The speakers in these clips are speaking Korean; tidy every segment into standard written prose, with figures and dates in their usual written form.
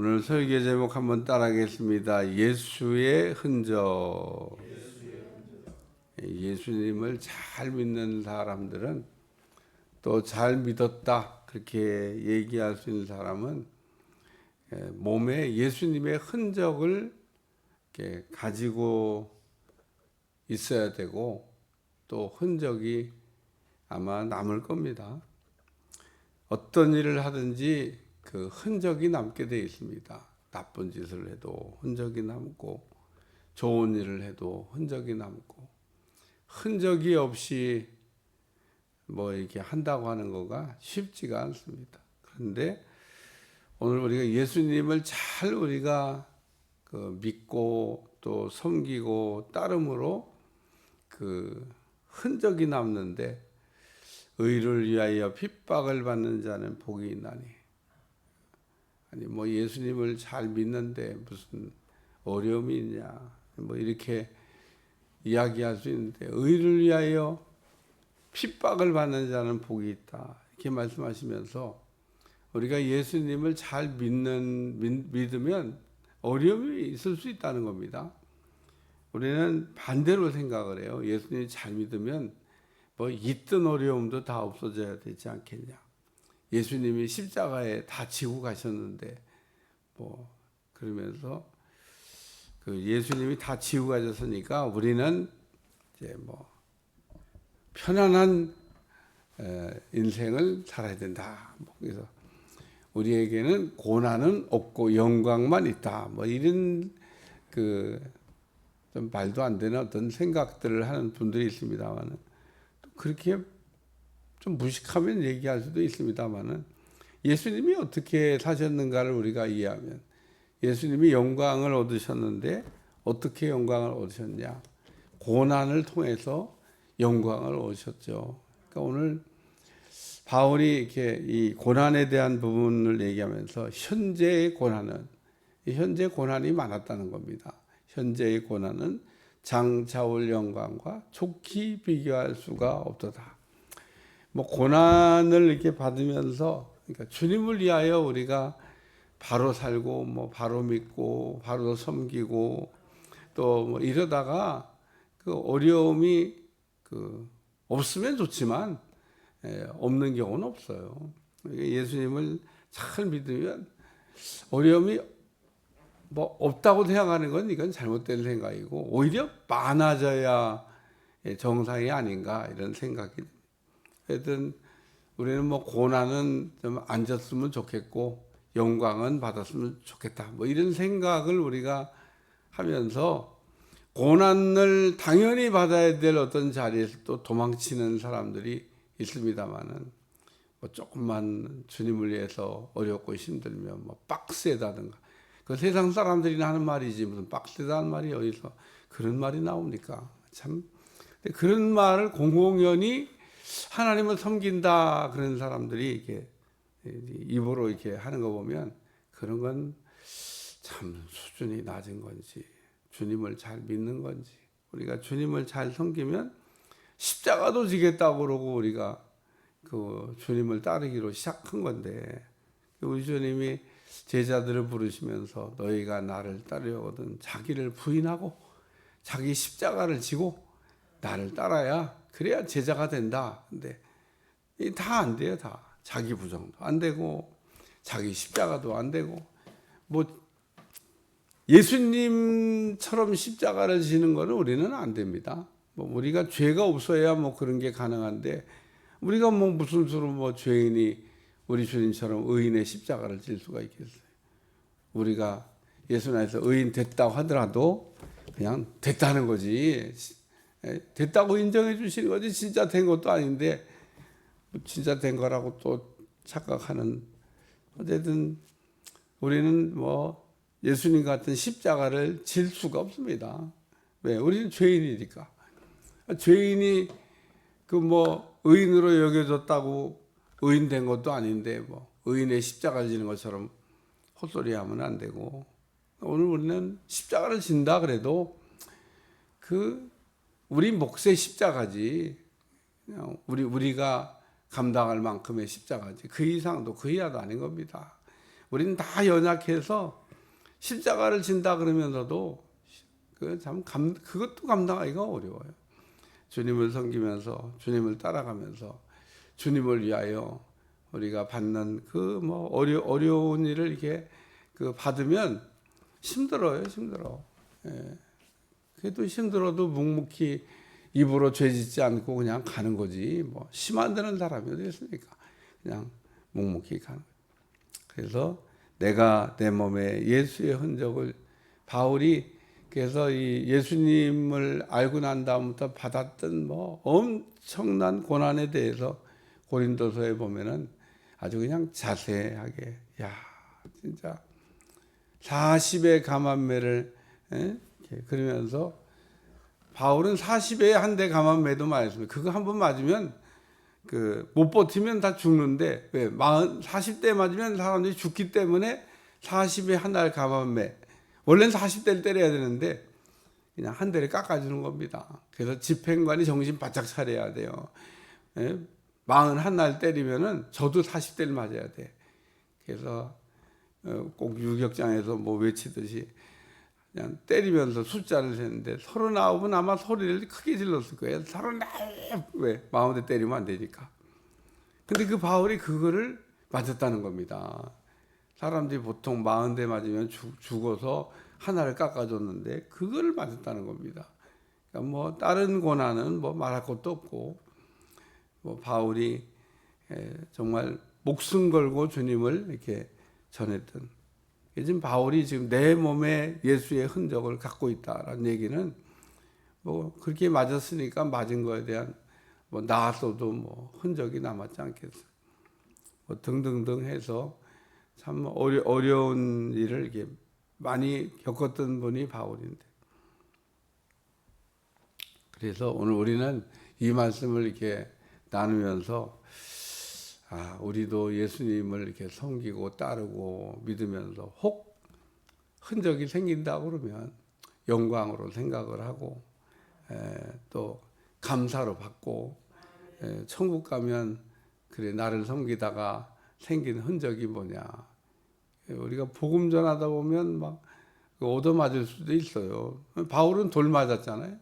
오늘 설교 제목 한번 따라하겠습니다. 예수의 흔적. 예수님을 잘 믿는 사람들은 또 잘 믿었다 그렇게 얘기할 수 있는 사람은 몸에 예수님의 흔적을 이렇게 가지고 있어야 되고 또 흔적이 아마 남을 겁니다. 어떤 일을 하든지 그 흔적이 남게 되어 있습니다. 나쁜 짓을 해도 흔적이 남고 좋은 일을 해도 흔적이 남고 흔적이 없이 뭐 이렇게 한다고 하는 거가 쉽지가 않습니다. 그런데 오늘 우리가 예수님을 잘 우리가 믿고 또 섬기고 따름으로 그 흔적이 남는데 의를 위하여 핍박을 받는 자는 복이 있나니. 아니 뭐 예수님을 잘 믿는데 무슨 어려움이 있냐 뭐 이렇게 이야기할 수 있는데 의를 위하여 핍박을 받는 자는 복이 있다 이렇게 말씀하시면서 우리가 예수님을 잘 믿으면 어려움이 있을 수 있다는 겁니다. 우리는 반대로 생각을 해요. 예수님 잘 믿으면 뭐 있던 어려움도 다 없어져야 되지 않겠냐. 예수님이 십자가에 다 지고 가셨는데 뭐 그러면서 그 예수님이 다 지고 가셨으니까 우리는 이제 뭐 편안한 인생을 살아야 된다. 그래서 우리에게는 고난은 없고 영광만 있다. 뭐 이런 좀 말도 안 되는 어떤 생각들을 하는 분들이 있습니다만은 그렇게 좀 무식하면 얘기할 수도 있습니다만은 예수님이 어떻게 사셨는가를 우리가 이해하면 예수님이 영광을 얻으셨는데 어떻게 영광을 얻으셨냐? 고난을 통해서 영광을 얻으셨죠. 그러니까 오늘 바울이 이렇게 이 고난에 대한 부분을 얘기하면서 현재의 고난은 현재 고난이 많았다는 겁니다. 현재의 고난은 장차올 영광과 좋게 비교할 수가 없도다. 뭐 고난을 이렇게 받으면서 그러니까 주님을 위하여 우리가 바로 살고 뭐 바로 믿고 바로 섬기고 또 뭐 이러다가 그 어려움이 없으면 좋지만 없는 경우는 없어요. 예수님을 잘 믿으면 어려움이 뭐 없다고 생각하는 건 이건 잘못된 생각이고 오히려 많아져야 정상이 아닌가 이런 생각이 듭니다. 하여튼 우리는 뭐 고난은 좀 안 졌으면 좋겠고 영광은 받았으면 좋겠다. 뭐 이런 생각을 우리가 하면서 고난을 당연히 받아야 될 어떤 자리에서 또 도망치는 사람들이 있습니다만은 뭐 조금만 주님을 위해서 어렵고 힘들면 뭐 빡세다든가 그 세상 사람들이 하는 말이지 무슨 빡세다는 말이 어디서 그런 말이 나옵니까? 참 그런 말을 공공연히 하나님을 섬긴다 그런 사람들이 이렇게 입으로 이렇게 하는 거 보면 그런 건 참 수준이 낮은 건지 주님을 잘 믿는 건지 우리가 주님을 잘 섬기면 십자가도 지겠다고 그러고 우리가 그 주님을 따르기로 시작한 건데 우리 주님이 제자들을 부르시면서 너희가 나를 따르려거든 자기를 부인하고 자기 십자가를 지고 나를 따라야 그래야 제자가 된다. 근데 다 안 돼요. 다 자기 부정도 안 되고 자기 십자가도 안 되고 뭐 예수님처럼 십자가를 지는 거는 우리는 안 됩니다. 뭐 우리가 죄가 없어야 뭐 그런 게 가능한데 우리가 뭐 무슨 수로 뭐 죄인이 우리 주님처럼 의인의 십자가를 질 수가 있겠어요? 우리가 예수 안에서 의인 됐다고 하더라도 그냥 됐다는 거지. 됐다고 인정해 주시는 거지 진짜 된 것도 아닌데 진짜 된 거라고 또 착각하는. 어쨌든 우리는 뭐 예수님 같은 십자가를 질 수가 없습니다. 왜? 우리는 죄인이니까. 죄인이 그 뭐 의인으로 여겨졌다고 의인 된 것도 아닌데 뭐 의인의 십자가를 지는 것처럼 헛소리하면 안 되고 오늘 우리는 십자가를 진다 그래도 그 우리 몫의 십자가지 그냥 우리가 감당할 만큼의 십자가지 그 이상도 그 이하도 아닌 겁니다. 우리는 다 연약해서 십자가를 진다 그러면서도 그것도 감당하기가 어려워요. 주님을 섬기면서 주님을 따라가면서 주님을 위하여 우리가 받는 어려운 일을 이렇게 받으면 힘들어요. 예. 그래도 힘들어도 묵묵히 입으로 죄짓지 않고 그냥 가는 거지. 뭐 심한 데는 사람이 어디 있습니까? 그냥 묵묵히 가는 거예요. 그래서 내가 내 몸에 예수의 흔적을 바울이 그래서 이 예수님을 알고 난 다음부터 받았던 엄청난 고난에 대해서 고린도서에 보면은 아주 그냥 자세하게 진짜 40의 감암매를 그러면서 바울은 40에 한 대 감암매도 맞았습니다. 그거 한 번 맞으면 못 버티면 다 죽는데 왜 40대 맞으면 사람들이 죽기 때문에 40에 한 달 감암매 원래는 40대를 때려야 되는데 그냥 한 대를 깎아주는 겁니다. 그래서 집행관이 정신 바짝 차려야 돼요. 41날 때리면은 저도 40대를 맞아야 돼. 그래서 꼭 유격장에서 외치듯이 그냥 때리면서 숫자를 세는데 39은 아마 소리를 크게 질렀을 거예요. 39, 왜? 40대 때리면 안 되니까. 근데 그 바울이 그거를 맞았다는 겁니다. 사람들이 보통 40대 맞으면 죽어서 하나를 깎아줬는데 그거를 맞았다는 겁니다. 그러니까 다른 고난은 말할 것도 없고 바울이 정말 목숨 걸고 주님을 이렇게 전했던 지금 바울이 지금 내 몸에 예수의 흔적을 갖고 있다라는 얘기는 그렇게 맞았으니까 맞은 거에 대한 나았어도 흔적이 남았지 않겠어요. 등등등 해서 참 어려운 일을 이렇게 많이 겪었던 분이 바울인데 그래서 오늘 우리는 이 말씀을 이렇게 나누면서 우리도 예수님을 이렇게 섬기고 따르고 믿으면서 혹 흔적이 생긴다 그러면 영광으로 생각을 하고 또 감사로 받고 천국 가면 그래 나를 섬기다가 생긴 흔적이 뭐냐. 우리가 복음 전하다 보면 얻어맞을 수도 있어요. 바울은 돌 맞았잖아요.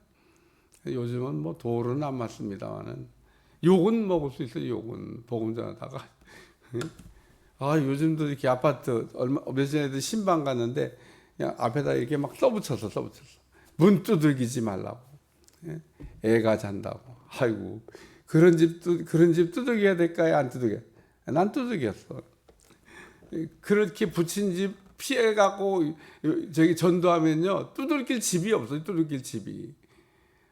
요즘은 돌은 안 맞습니다만은 욕은 먹을 수 있어요. 욕은 복음 전하다가 요즘도 이렇게 아파트 며칠 전에도 신방 갔는데 그냥 앞에다 이렇게 써붙였어. 문 두들기지 말라고. 애가 잔다고. 아이고 그런 집 두들겨야 될까요? 안 두들겨? 난 두들겼어. 그렇게 붙인 집 피해가고 저기 전도하면요 두들길 집이 없어요. 두들길 집이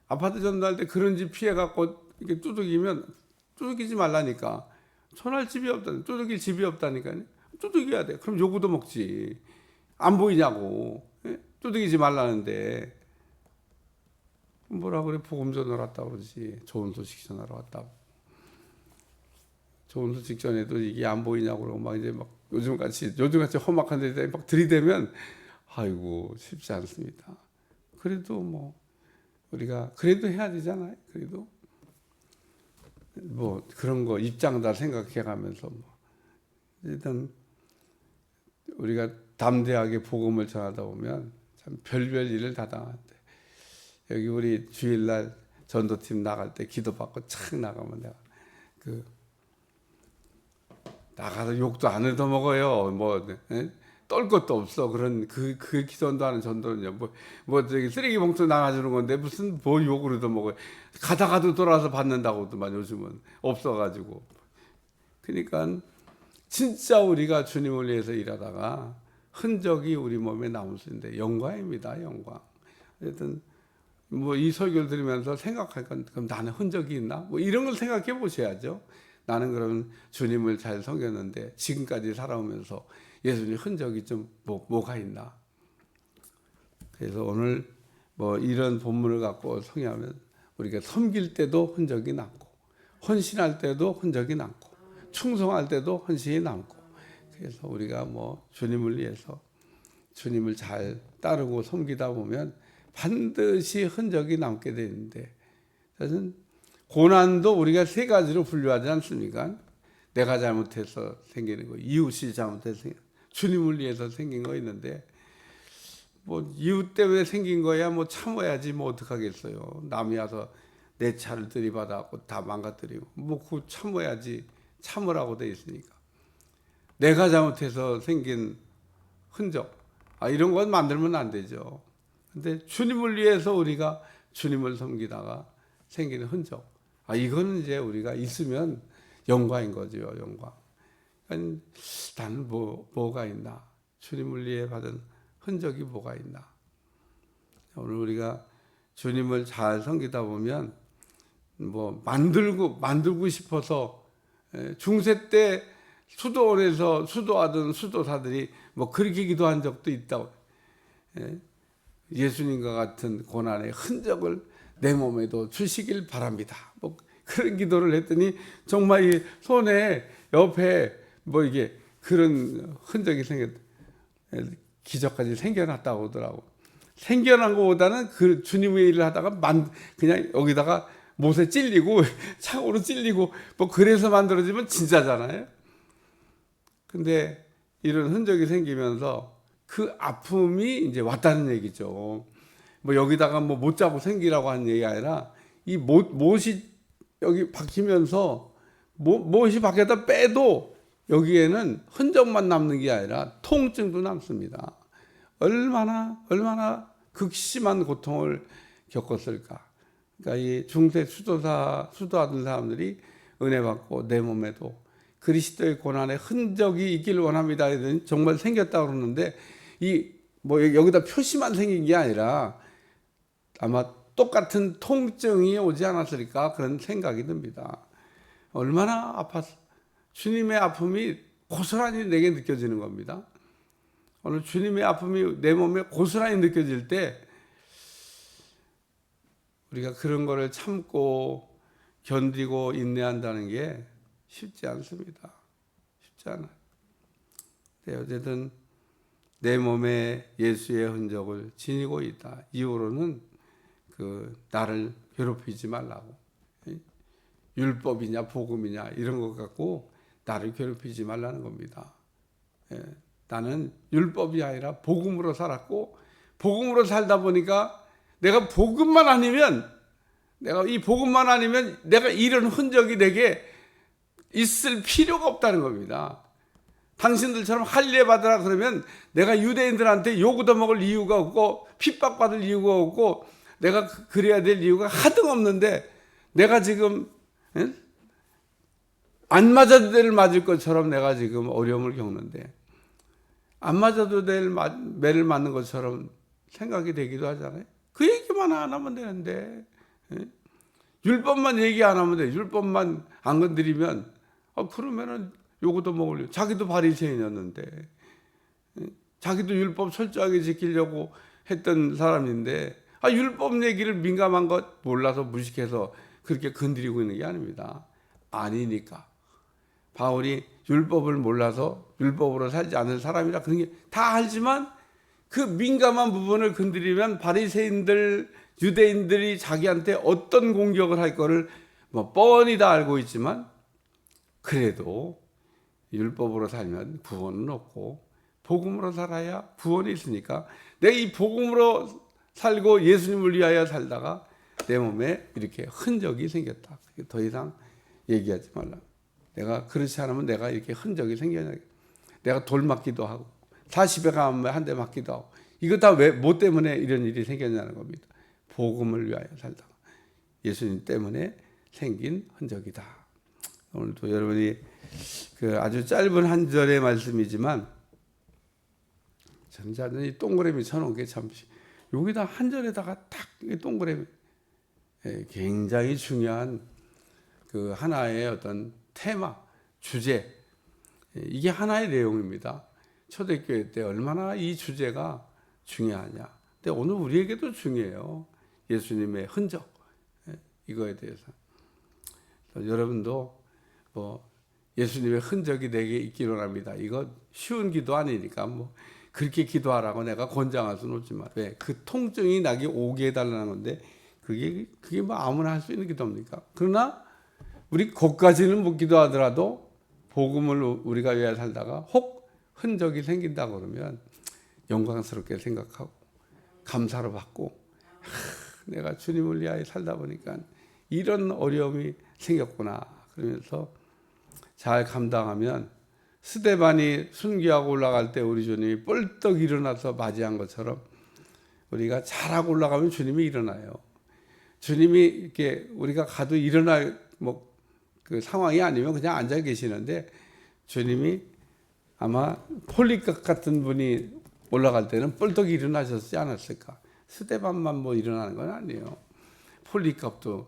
아파트 전도할 때 그런 집 피해갖고 이렇게 두들기면 두들기지 말라니까. 손할 집이 없다니 두들길 집이 없다니까요. 두들겨야 돼. 그럼 요구도 먹지. 안 보이냐고. 두들기지 말라는데 뭐라 그래. 복음 전하러 왔다고 그러지. 좋은 소식 전하러 왔다고. 좋은 소식 전에도 이게 안 보이냐고 그러고 이제 요즘같이 험악한 데에 들이대면 아이고 쉽지 않습니다. 그래도 우리가 그래도 해야 되잖아요. 그래도 그런 거 입장 다 생각해 가면서 일단 우리가 담대하게 복음을 전하다 보면 참 별별 일을 다 당하는데 여기 우리 주일날 전도팀 나갈 때 기도받고 착 나가면 내가 나가서 욕도 안 얻어먹어요. 떨 것도 없어. 그런 그 기전도하는 전도는요. 저기 쓰레기 봉투 나가주는 건데 무슨 욕을 얻어먹어요. 가다가도 돌아서 받는다고도만 요즘은 없어가지고. 그러니까 진짜 우리가 주님을 위해서 일하다가 흔적이 우리 몸에 남을 수 있는데 영광입니다. 영광. 하여튼 이 설교를 들으면서 생각할 건 그럼 나는 흔적이 있나? 이런 걸 생각해 보셔야죠. 나는 그럼 주님을 잘 섬겼는데 지금까지 살아오면서 예수님 흔적이 좀 뭐가 있나? 그래서 오늘 이런 본문을 갖고 성경하면 우리가 섬길 때도 흔적이 남고 헌신할 때도 흔적이 남고 충성할 때도 헌신이 남고 그래서 우리가 주님을 위해서 주님을 잘 따르고 섬기다 보면 반드시 흔적이 남게 되는데 사실 고난도 우리가 세 가지로 분류하지 않습니까? 내가 잘못해서 생기는 거, 이웃이 잘못해서 생기는 거, 주님을 위해서 생긴 거 있는데 뭐 이웃 때문에 생긴 거야 뭐 참아야지 뭐 어떡하겠어요. 남이 와서 내 차를 들이받아갖고 다 망가뜨리고 뭐 그거 참아야지 참으라고 돼 있으니까. 내가 잘못해서 생긴 흔적 이런 건 만들면 안 되죠. 근데 주님을 위해서 우리가 주님을 섬기다가 생기는 흔적 이거는 이제 우리가 있으면 영광인 거죠. 영광. 그러니까 나는 뭐가 있나, 주님을 위해 받은 흔적이 뭐가 있나. 오늘 우리가 주님을 잘 섬기다 보면 뭐 만들고 싶어서 중세 때 수도원에서 수도하던 수도사들이 뭐 그렇게 기도한 적도 있다고. 예수님과 같은 고난의 흔적을 내 몸에도 주시길 바랍니다. 뭐 그런 기도를 했더니 정말 이 손에 옆에 뭐 이게 그런 흔적이 기적까지 생겨났다고 하더라고. 생겨난 것보다는 그 주님의 일을 하다가 그냥 여기다가 못에 찔리고 창으로 찔리고 뭐 그래서 만들어지면 진짜잖아요. 근데 이런 흔적이 생기면서 그 아픔이 이제 왔다는 얘기죠. 뭐 여기다가 뭐 못 자고 생기라고 하는 얘기가 아니라 이 못이 여기 박히면서 못이 박혀다 빼도 여기에는 흔적만 남는 게 아니라 통증도 남습니다. 얼마나 극심한 고통을 겪었을까. 그러니까 이 중세 수도하던 사람들이 은혜 받고 내 몸에도 그리스도의 고난의 흔적이 있기를 원합니다. 하더니 정말 생겼다 그러는데 뭐 여기다 표시만 생긴 게 아니라 아마 똑같은 통증이 오지 않았을까 그런 생각이 듭니다. 얼마나 아팠어. 주님의 아픔이 고스란히 내게 느껴지는 겁니다. 오늘 주님의 아픔이 내 몸에 고스란히 느껴질 때 우리가 그런 거를 참고 견디고 인내한다는 게 쉽지 않습니다. 쉽지 않아요. 어쨌든 내 몸에 예수의 흔적을 지니고 있다. 이후로는 나를 괴롭히지 말라고. 율법이냐 복음이냐 이런 것 갖고 나를 괴롭히지 말라는 겁니다. 나는 율법이 아니라 복음으로 살았고 복음으로 살다 보니까 내가 복음만 아니면 내가 이런 흔적이 내게 있을 필요가 없다는 겁니다. 당신들처럼 할례 받으라 그러면 내가 유대인들한테 욕 얻어먹을 이유가 없고 핍박받을 이유가 없고 내가 그래야 될 이유가 하등 없는데 내가 지금 안 맞아도 될 맞을 것처럼 내가 지금 어려움을 겪는데 안 맞아도 될 매를 맞는 것처럼 생각이 되기도 하잖아요. 그 얘기만 안 하면 되는데 율법만 얘기 안 하면 돼. 율법만 안 건드리면 그러면은 요것도 먹으려고. 자기도 바리새인이었는데 자기도 율법 철저하게 지키려고 했던 사람인데 율법 얘기를 민감한 것 몰라서 무식해서 그렇게 건드리고 있는 게 아닙니다. 아니니까. 바울이 율법을 몰라서 율법으로 살지 않는 사람이라 그런 게 다 알지만 그 민감한 부분을 건드리면 바리새인들 유대인들이 자기한테 어떤 공격을 할 거를 뭐 뻔히 다 알고 있지만 그래도 율법으로 살면 구원은 없고 복음으로 살아야 구원이 있으니까 내가 이 복음으로 살고 예수님을 위하여 살다가 내 몸에 이렇게 흔적이 생겼다. 더 이상 얘기하지 말라. 내가 그렇지 않으면 내가 이렇게 흔적이 생겨나. 내가 돌 맞기도 하고 40에 가면 한 대 맞기도 하고 이거 다 왜 뭐 때문에 이런 일이 생겼냐는 겁니다. 복음을 위하여 살다가 예수님 때문에 생긴 흔적이다. 오늘도 여러분이 아주 짧은 한 절의 말씀이지만 저는 이 동그라미 쳐놓은 게 참 여기다 한 절에다가 딱 동그라미 굉장히 중요한 하나의 어떤 테마, 주제 이게 하나의 내용입니다. 초대교회 때 얼마나 이 주제가 중요하냐. 근데 오늘 우리에게도 중요해요. 예수님의 흔적 이거에 대해서 여러분도 예수님의 흔적이 내게 있기를 원합니다. 이거 쉬운 기도 아니니까 그렇게 기도하라고 내가 권장할 수는 없지만 왜? 그 통증이 나게 오게 해달라는 건데 그게 아무나 할 수 있는 기도입니까? 그러나 우리 거기까지는 못 기도하더라도 복음을 우리가 위해 살다가 혹 흔적이 생긴다 그러면 영광스럽게 생각하고 감사로 받고 내가 주님을 위하여 살다 보니까 이런 어려움이 생겼구나 그러면서 잘 감당하면 스데반이 순교하고 올라갈 때 우리 주님이 뻘떡 일어나서 맞이한 것처럼 우리가 잘하고 올라가면 주님이 일어나요. 주님이 이렇게 우리가 가도 일어날 그 상황이 아니면 그냥 앉아 계시는데 주님이 아마 폴리갑 같은 분이 올라갈 때는 뻘떡 일어나셨지 않았을까? 스데반만 일어나는 건 아니에요. 폴리갑도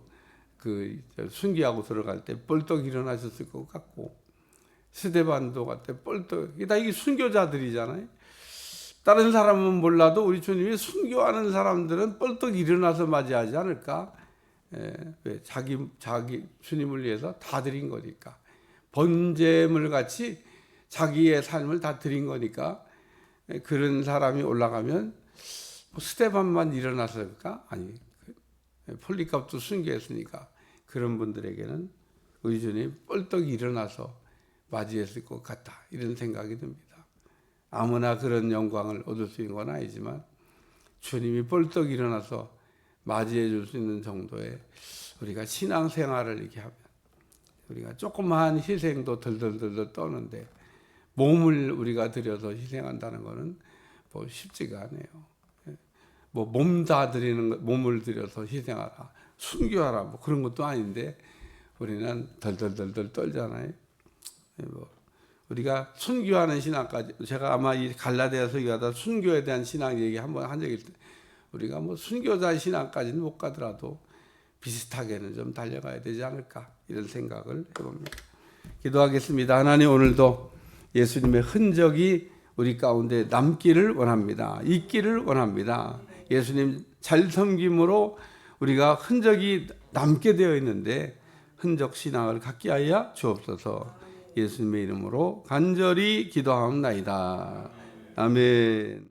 그 순교하고 들어갈 때 뻘떡 일어나셨을 것 같고 스데반도 갈때 뻘떡 다 이게 순교자들이잖아요. 다른 사람은 몰라도 우리 주님이 순교하는 사람들은 뻘떡 일어나서 맞이하지 않을까? 왜 자기 주님을 위해서 다 드린 거니까 번제물 같이 자기의 삶을 다 드린 거니까 그런 사람이 올라가면 스데반만 일어났을까? 아니 폴리갑도 순교했으니까 그런 분들에게는 우리 주님 뻘떡 일어나서 맞이했을 것 같다 이런 생각이 듭니다. 아무나 그런 영광을 얻을 수 있는 건 아니지만 주님이 뻘떡 일어나서 맞이해 줄 수 있는 정도의 우리가 신앙생활을 이렇게 하면 우리가 조그마한 희생도 덜덜덜 떠는데 몸을 우리가 들여서 희생한다는 것은 쉽지가 않아요. 몸 다 드리는 몸을 들여서 희생하라, 순교하라 그런 것도 아닌데 우리는 덜덜덜 떨잖아요. 우리가 순교하는 신앙까지 제가 아마 이 갈라디아서 얘기하다 순교에 대한 신앙 얘기 한번 한 적이 있을 때 우리가 순교자 신앙까지는 못 가더라도 비슷하게는 좀 달려가야 되지 않을까 이런 생각을 해봅니다. 기도하겠습니다. 하나님 오늘도 예수님의 흔적이 우리 가운데 남기를 원합니다. 있기를 원합니다. 예수님 잘 섬김으로 우리가 흔적이 남게 되어 있는데 흔적 신앙을 갖게 하여 주옵소서. 예수님의 이름으로 간절히 기도하옵나이다. 아멘.